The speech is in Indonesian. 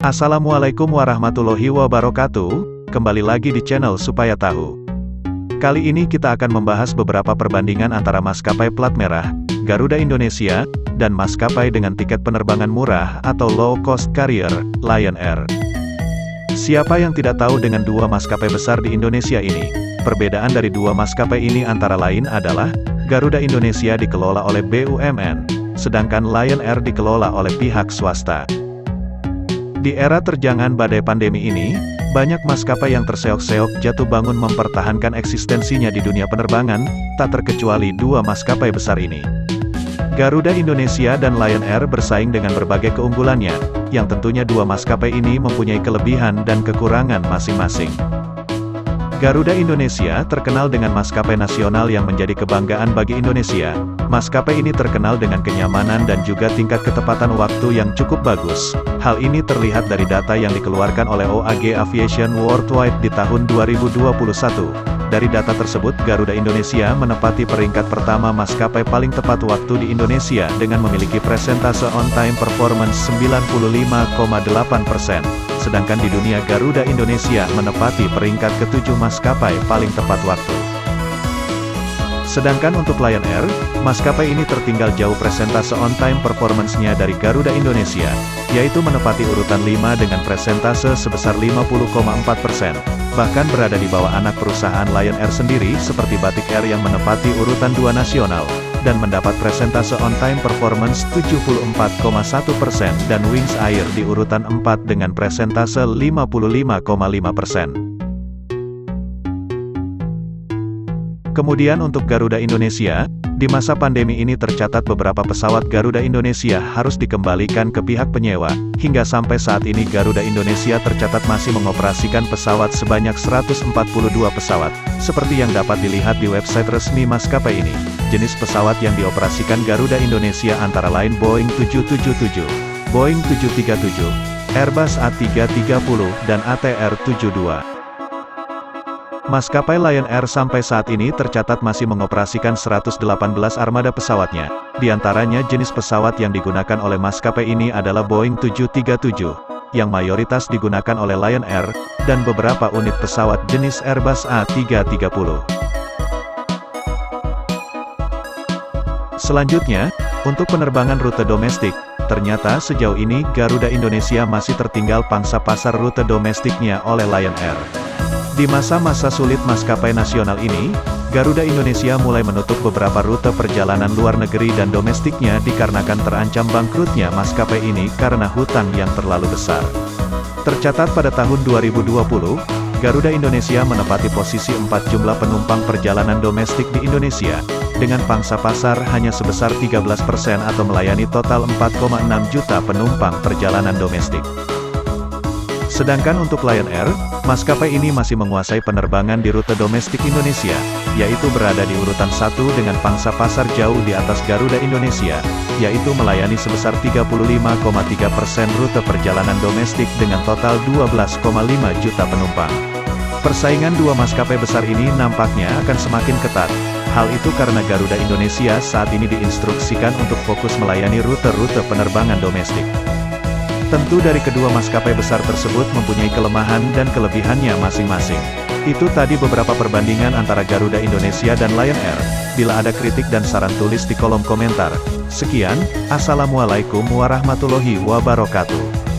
Assalamualaikum warahmatullahi wabarakatuh, kembali lagi di channel Supaya Tahu. Kali ini kita akan membahas beberapa perbandingan antara maskapai plat merah, Garuda Indonesia, dan maskapai dengan tiket penerbangan murah atau low cost carrier, Lion Air. Siapa yang tidak tahu dengan dua maskapai besar di Indonesia ini? Perbedaan dari dua maskapai ini antara lain adalah, Garuda Indonesia dikelola oleh BUMN, sedangkan Lion Air dikelola oleh pihak swasta. Di era terjangan badai pandemi ini, banyak maskapai yang terseok-seok jatuh bangun mempertahankan eksistensinya di dunia penerbangan, tak terkecuali dua maskapai besar ini. Garuda Indonesia dan Lion Air bersaing dengan berbagai keunggulannya, yang tentunya dua maskapai ini mempunyai kelebihan dan kekurangan masing-masing. Garuda Indonesia terkenal dengan maskapai nasional yang menjadi kebanggaan bagi Indonesia. Maskapai ini terkenal dengan kenyamanan dan juga tingkat ketepatan waktu yang cukup bagus. Hal ini terlihat dari data yang dikeluarkan oleh OAG Aviation Worldwide di tahun 2021. Dari data tersebut, Garuda Indonesia menempati peringkat pertama maskapai paling tepat waktu di Indonesia dengan memiliki persentase on-time performance 95,8%. Sedangkan di dunia Garuda Indonesia menempati peringkat ke-7 maskapai paling tepat waktu. Sedangkan untuk Lion Air, maskapai ini tertinggal jauh persentase on-time performance-nya dari Garuda Indonesia, yaitu menempati urutan 5 dengan persentase sebesar 50,4%. Bahkan berada di bawah anak perusahaan Lion Air sendiri seperti Batik Air yang menempati urutan 2 nasional, dan mendapat persentase on-time performance 74,1% dan Wings Air di urutan 4 dengan persentase 55,5%. Kemudian untuk Garuda Indonesia, di masa pandemi ini tercatat beberapa pesawat Garuda Indonesia harus dikembalikan ke pihak penyewa, hingga sampai saat ini Garuda Indonesia tercatat masih mengoperasikan pesawat sebanyak 142 pesawat, seperti yang dapat dilihat di website resmi maskapai ini. Jenis pesawat yang dioperasikan Garuda Indonesia antara lain Boeing 777, Boeing 737, Airbus A330, dan ATR 72. Maskapai Lion Air sampai saat ini tercatat masih mengoperasikan 118 armada pesawatnya. Di antaranya jenis pesawat yang digunakan oleh maskapai ini adalah Boeing 737, yang mayoritas digunakan oleh Lion Air, dan beberapa unit pesawat jenis Airbus A330. Selanjutnya, untuk penerbangan rute domestik, ternyata sejauh ini Garuda Indonesia masih tertinggal pangsa pasar rute domestiknya oleh Lion Air. Di masa-masa sulit maskapai nasional ini, Garuda Indonesia mulai menutup beberapa rute perjalanan luar negeri dan domestiknya dikarenakan terancam bangkrutnya maskapai ini karena hutang yang terlalu besar. Tercatat pada tahun 2020, Garuda Indonesia menempati posisi 4 jumlah penumpang perjalanan domestik di Indonesia, dengan pangsa pasar hanya sebesar 13% atau melayani total 4,6 juta penumpang perjalanan domestik. Sedangkan untuk Lion Air, maskapai ini masih menguasai penerbangan di rute domestik Indonesia, yaitu berada di urutan 1 dengan pangsa pasar jauh di atas Garuda Indonesia, yaitu melayani sebesar 35,3% rute perjalanan domestik dengan total 12,5 juta penumpang. Persaingan dua maskapai besar ini nampaknya akan semakin ketat. Hal itu karena Garuda Indonesia saat ini diinstruksikan untuk fokus melayani rute-rute penerbangan domestik. Tentu dari kedua maskapai besar tersebut mempunyai kelemahan dan kelebihannya masing-masing. Itu tadi beberapa perbandingan antara Garuda Indonesia dan Lion Air. Bila ada kritik dan saran tulis di kolom komentar. Sekian, Assalamualaikum warahmatullahi wabarakatuh.